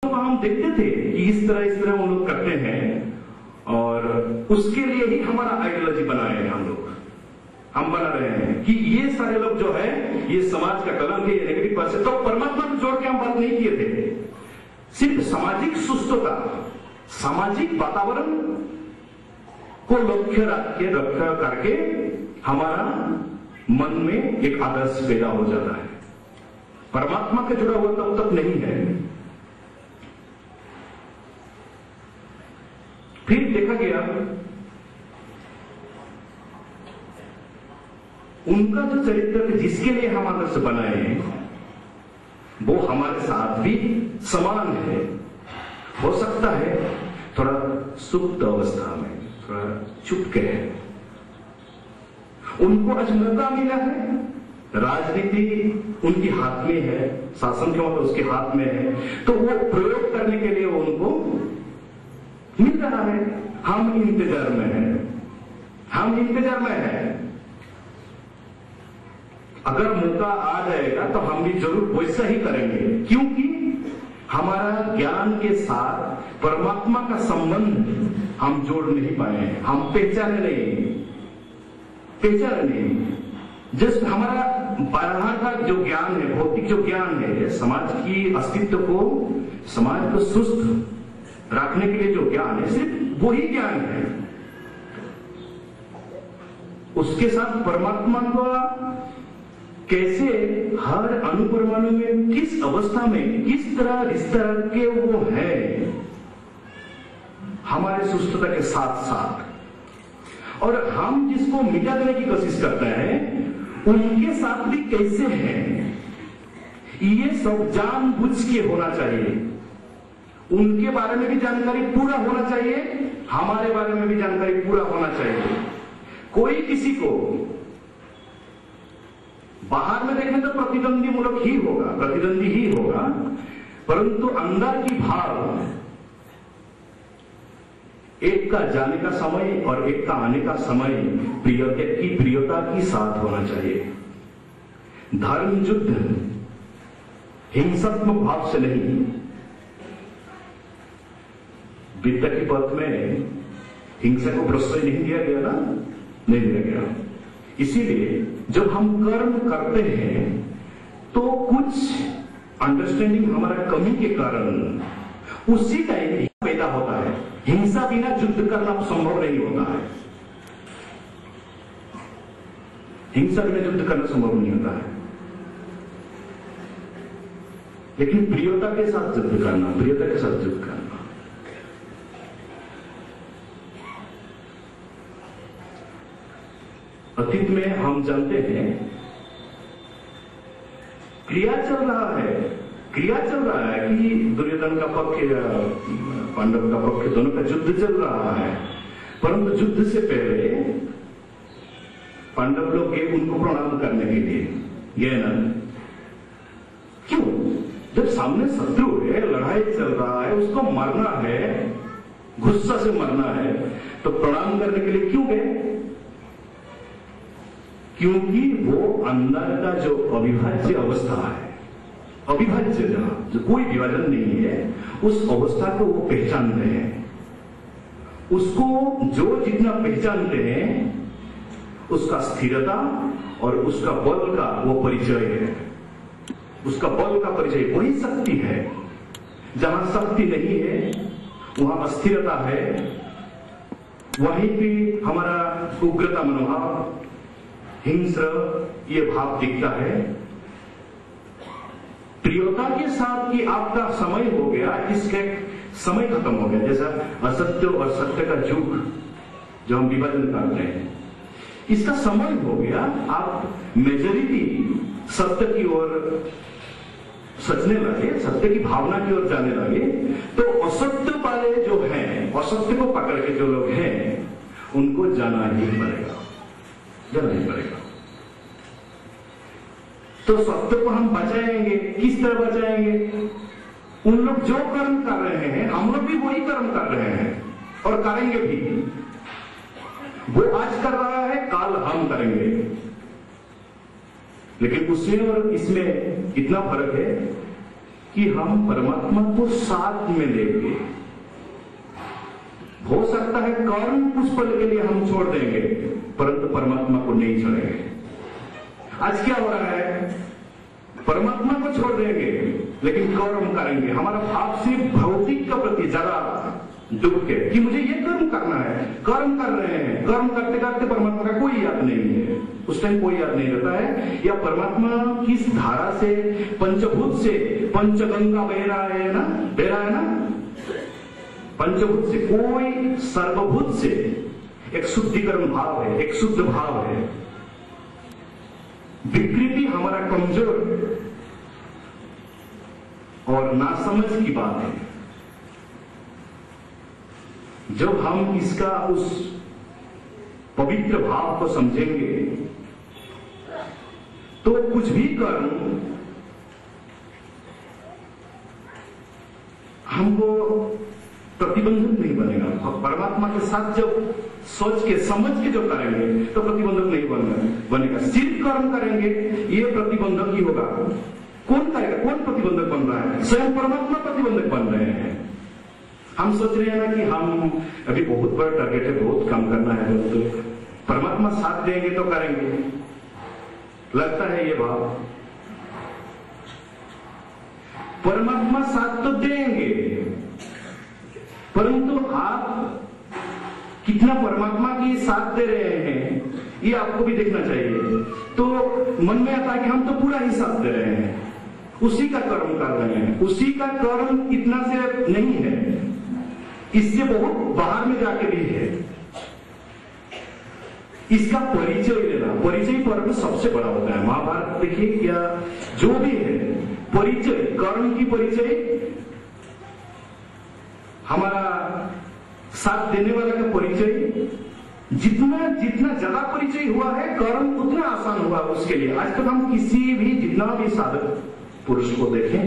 हम देखते थे कि इस तरह हम लोग करते हैं और उसके लिए ही हमारा आइडियोलॉजी बनाए हैं हम बना रहे हैं कि ये सारे लोग जो है ये समाज का कलंक है, ये नेगेटिव पर्सन। तो परमात्मा को जोड़ के हम बात नहीं किए थे, सिर्फ सामाजिक सुस्तता, सामाजिक वातावरण को लक्ष्य रख करके हमारा मन में एक आदर्श पैदा हो जाता है। परमात्मा का जुड़ा हुआ तब तक नहीं है। फिर देखा गया उनका जो चरित्र जिसके लिए हम आदर्श बनाए हैं वो हमारे साथ भी समान है। हो सकता है थोड़ा सुप्त अवस्था में, थोड़ा चुपके है। उनको आज मौका मिला है, राजनीति उनके हाथ में है, शासन के मतलब उसके हाथ में है, तो वो प्रयोग करने के लिए उनको मिल रहा है। हम इंतजार में हैं। अगर मौका आ जाएगा तो हम भी जरूर वैसा ही करेंगे, क्योंकि हमारा ज्ञान के साथ परमात्मा का संबंध हम जोड़ नहीं पाए हैं, हम पहचाने नहीं। जस्ट हमारा बाहर का जो ज्ञान है, भौतिक जो ज्ञान है, समाज की अस्तित्व को, समाज को सुस्त रखने के लिए जो ज्ञान है, सिर्फ वही ज्ञान है। उसके साथ परमात्मा का कैसे हर अणुपरमाणु में किस अवस्था में किस तरह रिश्ता के वो है हमारे सुस्तता के साथ साथ, और हम जिसको मिटा देने की कोशिश करते हैं उनके साथ भी कैसे हैं, ये सब जानबूझ के होना चाहिए। उनके बारे में भी जानकारी पूरा होना चाहिए, हमारे बारे में भी जानकारी पूरा होना चाहिए। कोई किसी को बाहर में देखें तो प्रतिद्वंदी ही होगा, परंतु अंदर की भाव, एक का जाने का समय और एक का आने का समय प्रियता की साथ होना चाहिए। धर्म युद्ध हिंसात्मक भाव से नहीं, विद्या की पथ में हिंसा को प्रश्रय नहीं दिया गया। इसीलिए जब हम कर्म करते हैं तो कुछ अंडरस्टैंडिंग हमारा कमी के कारण उसी टाइम ही पैदा होता है। हिंसा बिना युद्ध करना संभव नहीं होता है, हिंसा बिना युद्ध करना संभव नहीं होता है। लेकिन प्रियता के साथ युद्ध करना, अतीत में हम जानते हैं क्रिया चल रहा है कि दुर्योधन का पक्ष, पांडव का पक्ष, दोनों का युद्ध चल रहा है। परंतु युद्ध से पहले पांडव लोग गए उनको प्रणाम करने के लिए, गए ना? क्यों? जब सामने शत्रु है, लड़ाई चल रहा है, उसको मरना है, गुस्सा से मरना है, तो प्रणाम करने के लिए क्यों गए? क्योंकि वो अंदर का जो अविभाज्य अवस्था है, अविभाज्य जो कोई विभाजन नहीं है, उस अवस्था को वो पहचानते हैं। उसको जो जितना पहचानते हैं उसका स्थिरता और उसका बल का वो परिचय है। उसका बल का परिचय वही शक्ति है। जहां शक्ति नहीं है वहां अस्थिरता है, वहीं पे हमारा उग्रता मनोभाव, हिंसा, ये भाव दिखता है। प्रियता के साथ कि आपका समय हो गया, इसके समय खत्म हो गया। जैसा असत्य और सत्य का युग जो हम विभाजन करते हैं, इसका समय हो गया। आप मेजॉरिटी सत्य की ओर सचने लगे, सत्य की भावना की ओर जाने लगे, तो असत्य वाले जो हैं, असत्य को पकड़ के जो लोग हैं, उनको जाना ही पड़ेगा। तो सत्य को हम बचाएंगे, किस तरह बचाएंगे? उन लोग जो कर्म कर रहे हैं हम लोग भी वही कर्म कर रहे हैं और करेंगे भी। वो आज कर रहा है, कल हम करेंगे। लेकिन उसमें और इसमें इतना फर्क है कि हम परमात्मा को साथ में लेंगे। हो सकता है कर्म कुछ पल के लिए हम छोड़ देंगे, परंतु परमात्मा को नहीं छोड़ेंगे। आज क्या हो रहा है, परमात्मा को छोड़ देंगे लेकिन कर्म करेंगे। हमारा भाव सिर्फ भौतिक के प्रति ज्यादा डूब के कि मुझे ये कर्म करना है, कर्म कर रहे हैं, कर्म करते करते परमात्मा का कोई याद नहीं है। उस टाइम कोई याद नहीं रहता है, या परमात्मा किस धारा से, पंचभूत से, पंचगंगा बह रहा है ना, पंचभूत से, कोई सर्वभूत से एक शुद्धिकरण भाव है, एक शुद्ध भाव है। विकृति हमारा कमजोर और नासमझ की बात है। जब हम इसका उस पवित्र भाव को समझेंगे तो कुछ भी कर्म हमको प्रतिबंधक नहीं बनेगा। परमात्मा के साथ जब सोच के समझ के जो करेंगे तो प्रतिबंधक नहीं बनेगा। सिर्फ कर्म करेंगे ये प्रतिबंधक ही होगा। कौन करेगा, कौन प्रतिबंधक बन रहा है? स्वयं परमात्मा प्रतिबंधक बन रहे हैं। हम सोच रहे हैं ना कि हम अभी बहुत बड़ा टारगेट है, बहुत काम करना है, तो परमात्मा साथ देंगे तो करेंगे, लगता है ये भाव। परमात्मा साथ तो देंगे, परंतु आप कितना परमात्मा की साथ दे रहे हैं ये आपको भी देखना चाहिए। तो मन में आता है कि हम तो पूरा ही साथ दे रहे हैं, उसी का कर्म कर रहे हैं। उसी का कर्म इतना से नहीं है, इससे बहुत बाहर में जाके भी है। इसका परिचय लेना, परिचय पर्व सबसे बड़ा होता है। महाभारत देखिए क्या जो भी है, परिचय, कर्म की परिचय, हमारा साथ देने वाला का परिचय, जितना जितना ज्यादा परिचय हुआ है कर्म उतना आसान हुआ उसके लिए। आज तक हम किसी भी, जितना भी साधक पुरुष को देखें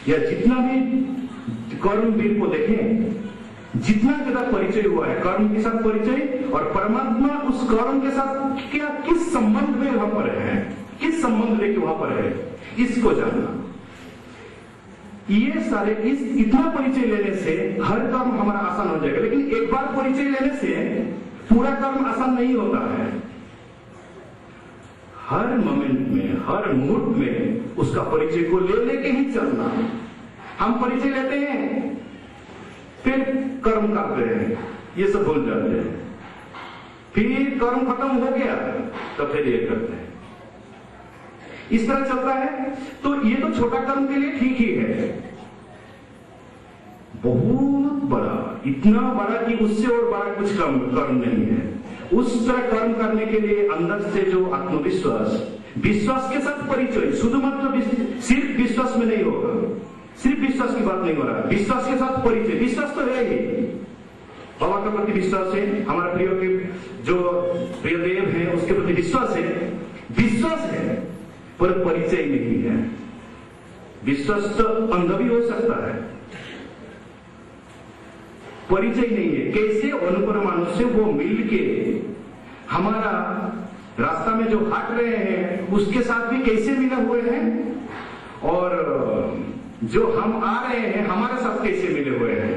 या जितना भी कर्मवीर को देखें, जितना ज्यादा परिचय हुआ है कर्म के साथ परिचय, और परमात्मा उस कर्म के साथ क्या किस संबंध में वहां पर है, किस संबंध लेके वहां पर है, इसको जानना। ये सारे इतना परिचय लेने से हर कर्म हमारा आसान हो जाएगा। लेकिन एक बार परिचय लेने से पूरा कर्म आसान नहीं होता है। हर मोमेंट में, हर मुहूर्त में उसका परिचय को ले लेके ही चलना। हम परिचय लेते हैं फिर कर्म करते हैं, ये सब भूल जाते हैं। फिर कर्म खत्म हो गया तो फिर ये करते हैं, इस तरह चलता है। तो ये तो छोटा कर्म के लिए ठीक ही है। बहुत बड़ा, इतना बड़ा कि उससे और बड़ा कुछ कर्म नहीं है। उस तरह कर्म करने के लिए अंदर से जो आत्मविश्वास, विश्वास के साथ परिचय, शुद्ध मतलब सिर्फ विश्वास में नहीं होगा, सिर्फ विश्वास की बात नहीं हो रहा है, विश्वास के साथ परिचय। विश्वास तो है ही, बाबा के प्रति विश्वास है, हमारे प्रिय के जो प्रिय देव है उसके प्रति विश्वास है, पर परिचय नहीं है। विश्वास तो अंध भी हो सकता है, परिचय नहीं है। कैसे अनुपरमाणु से वो मिलके हमारा रास्ता में जो हट रहे हैं उसके साथ भी कैसे मिले हुए हैं, और जो हम आ रहे हैं हमारे साथ कैसे मिले हुए हैं।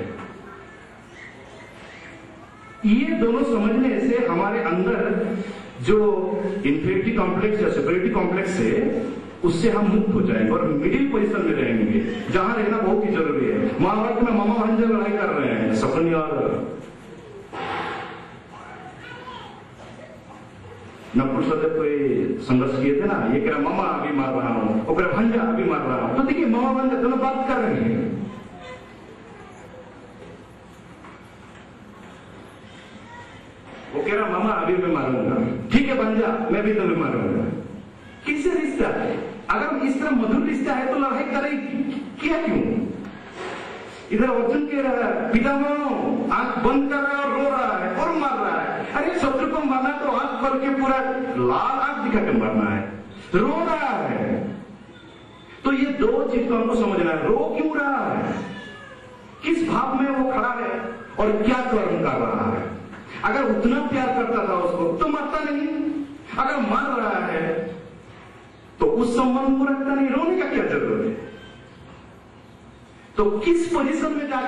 ये दोनों समझने से हमारे अंदर जो इंफेरिटी कॉम्प्लेक्स या सुपीरियरिटी कॉम्प्लेक्स है उससे हम मुक्त हो जाएंगे और मिडिल पोजीशन में रहेंगे, जहां रहना बहुत ही जरूरी है। महाभारत में मामा भांजा लड़ाई कर रहे हैं, सपनी और नपुंसक कोई संघर्ष किए थे ना, ये कह रहा मामा अभी मार रहा हूं, और कह भांजा अभी मार रहा हूं। तो देखिए मामा भांजा दोनों बात कर रहे हैं। वो कह रहा मामा अभी मैं मारूंगा, ठीक है भांजा मैं भी तुम्हें मारूंगा। किससे रिश्ता है? अगर इस तरह मधुर रिश्ता है तो लड़ाई करेगी क्या क्यों? इधर अर्जुन के पितामह आंख बंद कर रहा है और रो रहा है और मार रहा है। अरे शत्रु को मारना तो आंख खोल के पूरा लाल आंख दिखा के मारना है, रो रहा है। तो ये दो चीज को हमको समझना है, रो क्यों रहा है, किस भाव में वो खड़ा है और क्या कर्म कर रहा है। अगर उतना प्यार करता था उसको तो मरता नहीं, अगर मर रहा है तो उस संबंध को रखता नहीं, रोने का क्या जरूरत है। तो किस पोजीशन में जा